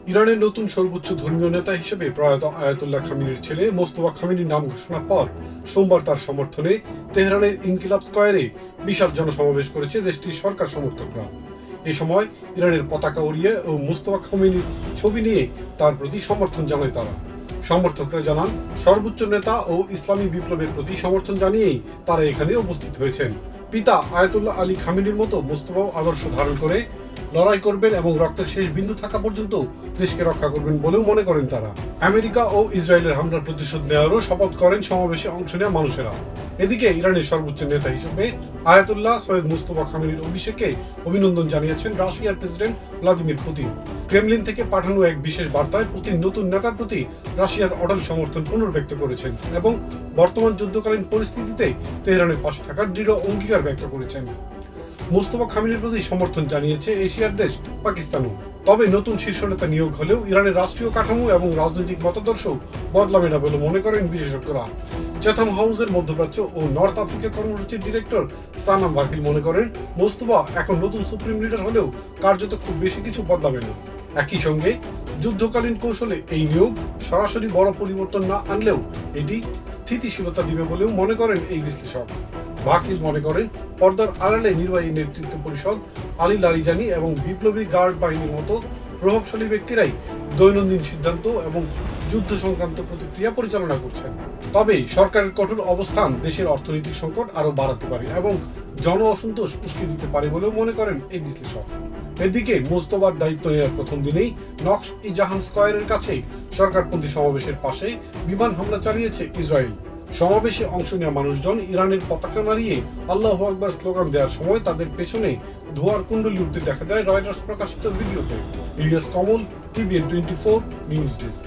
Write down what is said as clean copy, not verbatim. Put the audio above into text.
ইরানের নতুন সর্বোচ্চ ধর্মীয় নেতা হিসেবে প্রয়াত আয়াতুল্লাহ খামেনির ছেলে মোস্তফা খামেনির নাম ঘোষণার পর সোমবার তার সমর্থনে তেহরানের ইনকিলাব স্কয়ারে বিশাল জনসমাবেশ করেছে দেশটির সরকার সমর্থকরা। এ সময় ইরানের পতাকা উড়িয়ে ও মোস্তফা খামেনির ছবি নিয়ে তার প্রতি সমর্থন জানায় তারা। সমর্থকরা জানান, সর্বোচ্চ নেতা ও ইসলামী বিপ্লবের প্রতি সমর্থন জানিয়েই তারা এখানে উপস্থিত হয়েছেন। পিতা আয়াতুল্লাহ আলী খামেনির মতো মোস্তফাও আদর্শ ধারণ করে লড়াই করবেন এবং রক্তের শেষ বিন্দু থাকা পর্যন্ত দেশকে রক্ষা করবেন বলেও মনে করেন তারা। আমেরিকা ও ইসরায়েলের হামলার প্রতিশোধ নেওয়ারও শপথ করেন সমাবেশে অংশ নেওয়া মানুষেরা। এদিকে ইরানের সর্বোচ্চ নেতা হিসেবে আয়াতুল্লাহ সৈয়দ মুস্তফা খামেনির অভিষেকে অভিনন্দন জানিয়েছেন রাশিয়ার প্রেসিডেন্ট ভ্লাদিমির পুতিন। ক্রেমলিন থেকে পাঠানো এক বিশেষ বার্তায় পুতিন নতুন নেতার প্রতি রাশিয়ার অটল সমর্থন পুনর্ব্যক্ত করেছেন এবং বর্তমান যুদ্ধকালীন পরিস্থিতিতে তেহরানের পাশে থাকার দৃঢ় অঙ্গীকার ব্যক্ত করেছেন। মোস্তফা খামেনির প্রতি সমর্থন জানিয়েছে এশিয়ার দেশ পাকিস্তানও। তবে নতুন শীর্ষ নেতা নিয়োগ হলেও ইরানের রাষ্ট্রীয় কাঠামো এবং রাজনৈতিক মতাদর্শ বদলাবে না বলে মনে করেন বিশেষজ্ঞরা। চ্যাথাম হাউসের মধ্যপ্রাচ্য ও নর্থ আফ্রিকা কর্মসূচির ডিরেক্টর সানাম ভাকিল মনে করেন, মোস্তফা এখন নতুন সুপ্রিম লিডার হলেও কার্যত খুব বেশি কিছু বদলাবে না। একই সঙ্গে যুদ্ধকালীন কৌশলে এই নিয়োগ সরাসরি বড় পরিবর্তন না আনলেও এটি স্থিতিশীলতা দিবে বলেও মনে করেন এই বিশ্লেষক। ভাকিল মনে করেন, পর্দার আড়ালে নির্বাহী নেতৃত্ব পরিষদ, আলী লারিজানি এবং বিপ্লবী গার্ড বাহিনীর মতো প্রভাবশালী ব্যক্তিরাই দৈনন্দিন সিদ্ধান্ত এবং যুদ্ধ সংক্রান্ত প্রতিক্রিয়া পরিচালনা করছেন। তবে সরকারের কঠোর অবস্থান দেশের অর্থনৈতিক সংকট আরো বাড়াতে পারে এবং জন অসন্তোষ উস্কে দিতে পারে বলেও মনে করেন এই বিশ্লেষক। এদিকে মোস্তফার দায়িত্ব নেওয়ার প্রথম দিনেই নকশ-ই-জাহান স্কয়ারের কাছে সরকারপন্থী সমাবেশের পাশে বিমান হামলা চালিয়েছে ইসরায়েল। সমাবেশে অংশ নেওয়া মানুষজন ইরানের পতাকা নাড়িয়ে আল্লাহু আকবার স্লোগান দেওয়ার সময় তাদের পেছনে ধোঁয়ার কুণ্ডলী উঠতে দেখা যায় রয়টার্স প্রকাশিত ভিডিওতে। ইলিয়াস কমল, TVN24 নিউজ ডেস্ক।